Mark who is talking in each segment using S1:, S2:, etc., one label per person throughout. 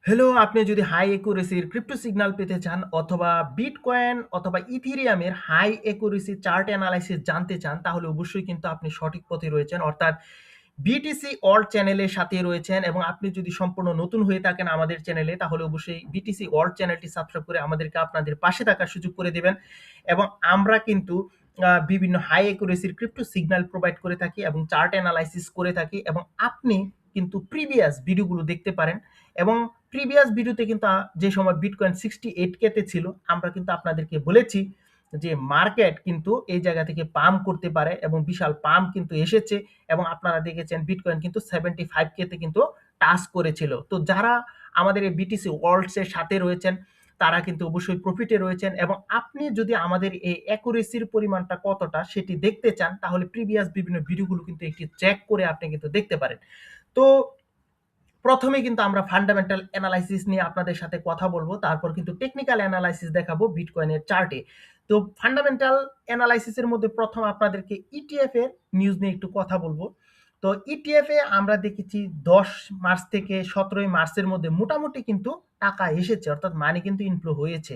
S1: Hello, আপনি যদি high অ্যাকুরেসির crypto signal পেতে চান অথবা বিটকয়েন অথবা ইথেরিয়ামের হাই অ্যাকুরেসি চার্ট অ্যানালাইসিস জানতে চান, তাহলে অবশ্যই কিন্তু আপনি সঠিক পথে রয়েছেন। অর্থাৎ বিটিসি অল চ্যানেলের সাথে রয়েছেন এবং আপনি যদি সম্পূর্ণ নতুন হয়ে থাকেন আমাদের চ্যানেলে, তাহলে অবশ্যই বিটিসি অল চ্যানেলটি সাবস্ক্রাইব করে আমাদেরকে আপনাদের পাশে থাকার সুযোগ করে দেবেন। এবং আমরা কিন্তু বিভিন্ন হাই অ্যাকুরেসির ক্রিপ্টো সিগন্যাল প্রোভাইড করে থাকি এবং চার্ট অ্যানালাইসিস করে থাকি, এবং আপনি কিন্তু প্রিভিয়াস ভিডিওগুলো দেখতে পারেন। এবং প্রিভিয়াস ভিডিওতে কিন্তু যে সময় বিটকয়েন 68K তে ছিল, আমরা কিন্তু আপনাদেরকে বলেছি যে মার্কেট কিন্তু এই জায়গা থেকে পাম্প করতে পারে এবং বিশাল পাম্প কিন্তু এসেছে। এবং আপনারা দেখেছেন বিটকয়েন কিন্তু 75K তে কিন্তু টাচ করেছিল। তো যারা আমাদের এই বিটিসি ওয়ার্ল্ডস এর সাথে রয়েছেন, তারা কিন্তু অবশ্যই প্রফিটে রয়েছেন। এবং আপনি যদি আমাদের এই অ্যাকুরেসির পরিমাণটা কতটা সেটি দেখতে চান, তাহলে প্রিভিয়াস বিভিন্ন ভিডিওগুলো কিন্তু একটি চেক করে আপনি কিন্তু দেখতে পারেন। তো প্রথমে কিন্তু আমরা ফান্ডামেন্টাল অ্যানালাইসিস নিয়ে আপনাদের সাথে কথা বলবো, তারপর কিন্তু টেকনিক্যাল অ্যানালাইসিস দেখাবো বিটকয়েনের চার্টে। তো ফান্ডামেন্টাল অ্যানালাইসিসের মধ্যে প্রথম আপনাদেরকে ইটিএফ এর নিউজ নিয়ে একটু কথা বলবো। তো ইটিএফ এ আমরা দেখেছি 10 মার্চ থেকে 17 মার্চের মধ্যে মোটামুটি কিন্তু টাকা এসেছে, অর্থাৎ মানি কিন্তু ইনফ্লো হয়েছে।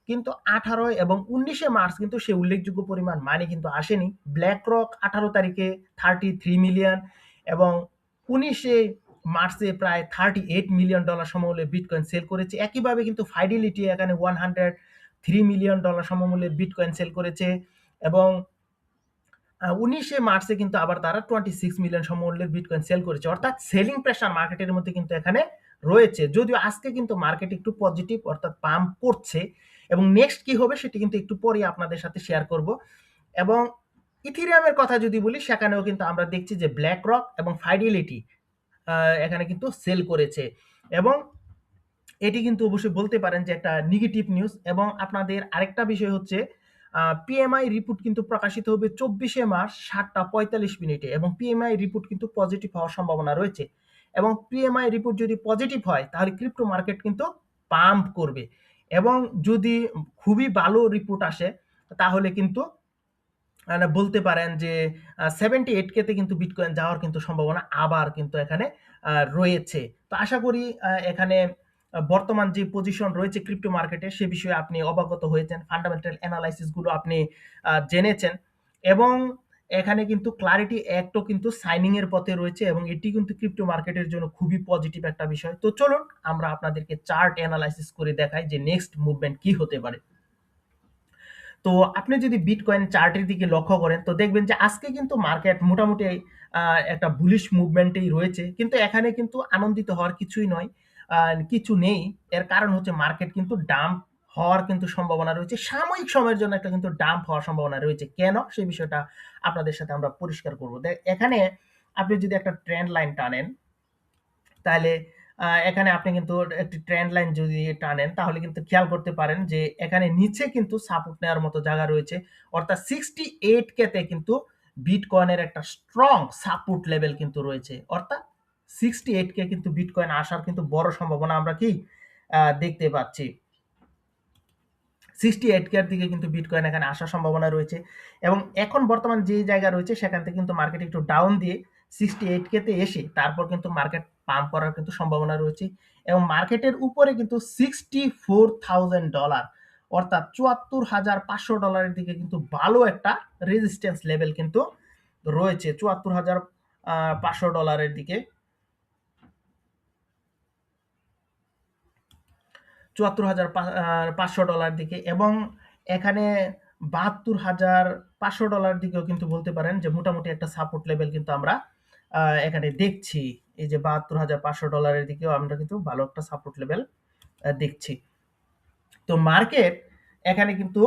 S1: কিন্তু 18 এবং 19 মার্চ কিন্তু সে উল্লেখযোগ্য পরিমাণ মানি কিন্তু আসেনি। ব্ল্যাক রক 18 তারিখে 33 মিলিয়ন এবং 19 মার্চে প্রায় $38 মিলিয়ন সমমূল্যের বিটকয়েন সেল করেছে। একইভাবে কিন্তু ফাইডেলিটি এখানে $103 মিলিয়ন সমমূল্যের বিটকয়েন সেল করেছে। এবং 19 মার্চে কিন্তু আবার তারা 26 মিলিয়ন সমমূল্যের বিটকয়েন সেল করেছে। অর্থাৎ সেলিং প্রেশার মার্কেটের মধ্যে কিন্তু এখানে রয়েছে। যদিও আজকে কিন্তু মার্কেট একটু পজিটিভ, অর্থাৎ পাম্প করছে। এবং নেক্সট কি হবে সেটি কিন্তু একটু পরে আপনাদের সাথে শেয়ার করব। এবং ইথেরিয়ামের কথা যদি বলি, সেখানেও কিন্তু আমরা দেখছি যে ব্ল্যাক রক এবং ফাইডেলিটি এখানে কিন্তু সেল করেছে। এবং এটি কিন্তু অবশ্যই বলতে পারেন যে একটা নেগেটিভ নিউজ। এবং আপনাদের আরেকটা বিষয় হচ্ছে পিএমআই রিপোর্ট কিন্তু প্রকাশিত হবে 24 মার্চ 7টা 45 মিনিটে, এবং পিএমআই রিপোর্ট কিন্তু পজিটিভ হওয়ার সম্ভাবনা রয়েছে। এবং পিএমআই রিপোর্ট যদি পজিটিভ হয়, তাহলে ক্রিপ্টো মার্কেট কিন্তু পাম্প করবে। এবং যদি খুবই ভালো রিপোর্ট আসে, তাহলে কিন্তু বলতে পারেন যে 78K তে কিন্তু বিটকয়েন যাওয়ার কিন্তু সম্ভাবনা আবার কিন্তু এখানে রয়েছে। তো আশা করি এখানে বর্তমান যে পজিশন রয়েছে ক্রিপ্টো মার্কেটে, সে বিষয়ে আপনি অবগত হয়েছেন, ফান্ডামেন্টাল অ্যানালাইসিস গুলো আপনি জেনেছেন। এবং এখানে কিন্তু ক্লারিটি অ্যাক্টও কিন্তু সাইনিং এর পথে রয়েছে, এবং এটি কিন্তু ক্রিপ্টো মার্কেটের জন্য খুবই পজিটিভ একটা বিষয়। তো চলুন আমরা আপনাদেরকে চার্ট অ্যানালাইসিস করে দেখাই যে নেক্সট মুভমেন্ট কি হতে পারে। তো আপনি যদি বিটকয়েন চার্টের দিকে লক্ষ্য করেন, তো দেখবেন যে আজকে কিন্তু মার্কেট মোটামুটি একটা বুলিশ মুভমেন্টেই রয়েছে। কিন্তু এখানে কিন্তু আনন্দিত হওয়ার কিছুই নয়, কিছু নেই। এর কারণ হচ্ছে মার্কেট কিন্তু ডাম্প হওয়ার কিন্তু সম্ভাবনা রয়েছে। সাময়িক সময়ের জন্য একটা কিন্তু ডাম্প হওয়ার সম্ভাবনা রয়েছে। কেন? সেই বিষয়টা আপনাদের সাথে আমরা পরিষ্কার করব। এখানে আপনি যদি একটা ট্রেন্ড লাইন টানেন, তাহলে এখানে আপনি কিন্তু একটি ট্রেন্ড লাইন যদি টানেন, তাহলে কিন্তু খেয়াল করতে পারেন যে এখানে নিচে কিন্তু সাপোর্ট নেওয়ার মতো জায়গা রয়েছে। অর্থাৎ 68K তে কিন্তু বিটকয়েনের একটা স্ট্রং সাপোর্ট লেভেল কিন্তু রয়েছে। অর্থাৎ 68K কিন্তু বিটকয়েন আসার কিন্তু বড় সম্ভাবনা আমরা কি দেখতে পাচ্ছি। 68K এর দিকে কিন্তু বিটকয়েন এখানে আসার সম্ভাবনা রয়েছে। এবং এখন বর্তমান যে জায়গা রয়েছে, সেখান থেকে কিন্তু মার্কেট একটু ডাউন দিয়ে 68K তে এসে তারপর কিন্তু মার্কেট পাম্প করার কিন্তু সম্ভাবনা রয়েছে। এবং মার্কেটের উপরে কিন্তু $64,000 অর্থাৎ $74,500 দিকে কিন্তু ভালো একটা রেজিস্ট্যান্স লেভেল কিন্তু রয়েছে। $74,500 দিকে, $74,500 দিকে। এবং এখানে $72,500 দিকেও কিন্তু বলতে পারেন যে মোটামুটি একটা সাপোর্ট লেভেল কিন্তু আমরা এখানে দেখছি। এই যে $72,500 দিকেও আমরা কিন্তু ভালো একটা সাপোর্ট লেভেল দেখছি। তো মার্কেট এখানে কিন্তু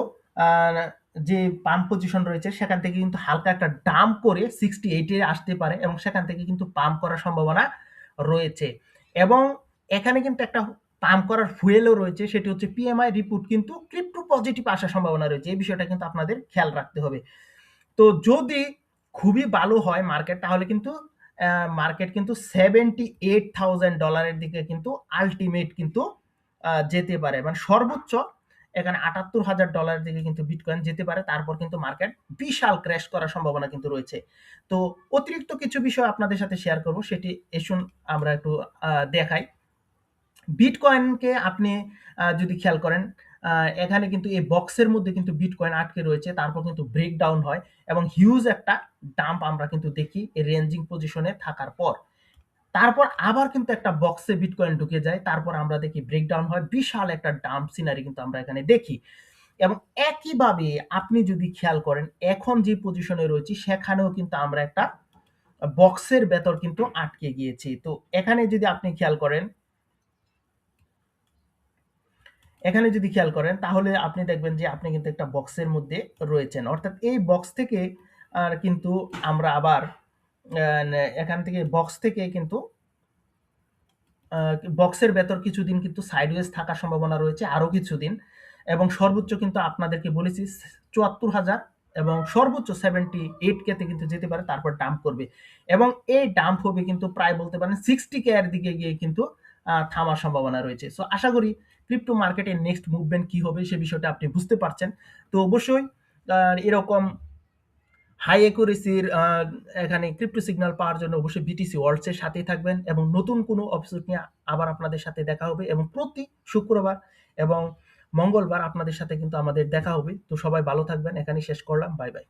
S1: যে পাম্প পজিশন রয়েছে, সেখান থেকে কিন্তু হালকা একটা ডাম্প করে 68 এ আসতে পারে, এবং সেখান থেকে কিন্তু পাম্প করার সম্ভাবনা রয়েছে। এবং এখানে কিন্তু একটা পাম্প করার ফুয়েলও রয়েছে, সেটি হচ্ছে পিএমআই রিপোর্ট কিন্তু ক্রিপ্টো পজিটিভ আসার সম্ভাবনা রয়েছে। এই বিষয়টা কিন্তু আপনাদের খেয়াল রাখতে হবে। তো যদি খুবই ভালো হয় মার্কেট, তাহলে কিন্তু মার্কেট কিন্তু $78,000 দিকে কিন্তু আল্টিমেট কিন্তু যেতে পারে। মানে সর্বোচ্চ এখানে $78,000 দিকে কিন্তু বিটকয়েন যেতে পারে। তারপর কিন্তু মার্কেট বিশাল ক্র্যাশ করার সম্ভাবনা কিন্তু রয়েছে। তো অতিরিক্ত কিছু বিষয় আপনাদের সাথে শেয়ার করব, সেটি আসুন আমরা একটু দেখাই। বিটকয়েনকে আপনি যদি খেয়াল করেন, এখানে কিন্তু এই বক্সের মধ্যে কিন্তু বিটকয়েন আটকে রয়েছে। তারপর কিন্তু ব্রেকডাউন হয় এবং হিউজ একটা ডাম্প আমরা কিন্তু দেখি এই রেঞ্জিং পজিশনে থাকার পর। তারপর আবার কিন্তু একটা বক্সে বিটকয়েন ঢুকে যায়। তারপর আমরা দেখি ব্রেকডাউন হয়। বিশাল একটা ডাম্প সিনারি কিন্তু আমরা এখানে দেখি। এবং একইভাবে আপনি যদি খেয়াল করেন, এখন যে পজিশনে রয়েছি সেখানেও কিন্তু আমরা একটা বক্সের ভেতর কিন্তু আটকে গিয়েছি। তো এখানে যদি আপনি খেয়াল করেন, এখানে যদি খেয়াল করেন তাহলে আপনি দেখবেন যে আপনি কিন্তু একটা বক্সের মধ্যে রয়েছেন। অর্থাৎ এই বক্স থেকে কিন্তু আমরা আবার এখান থেকে বক্স থেকে কিন্তু বক্সের ভেতর কিছুদিন কিন্তু সাইডওয়েজ থাকার সম্ভাবনা রয়েছে আরো কিছুদিন, এবং সর্বোচ্চ কিন্তু আপনাদেরকে বলেছি ৭৪,০০০ এবং সর্বোচ্চ 78K তে কিন্তু যেতে পারে, তারপর ডাম্প করবে এবং এই ডাম্প হবে কিন্তু প্রায় বলতে পারেন 60K এর দিকে গিয়ে কিন্তু থামার সম্ভাবনা রয়েছে। সো আশা করি ক্রিপ্টো মার্কেটের নেক্সট মুভমেন্ট কি হবে সে বিষয়টা আপনি বুঝতে পারছেন। তো অবশ্যই এরকম হাই অ্যাকুরেসির এখানে ক্রিপ্টো সিগন্যাল পাওয়ার জন্য অবশ্যই বিটিসি ওয়ার্ল্ডস এর সাথেই থাকবেন, এবং নতুন কোনো এপিসোড নিয়ে আবার আপনাদের সাথে দেখা হবে, এবং প্রতি শুক্রবার এবং মঙ্গলবার আপনাদের সাথে কিন্তু আমাদের দেখা হবে। তো সবাই ভালো থাকবেন। এখানেই শেষ করলাম। Bye bye.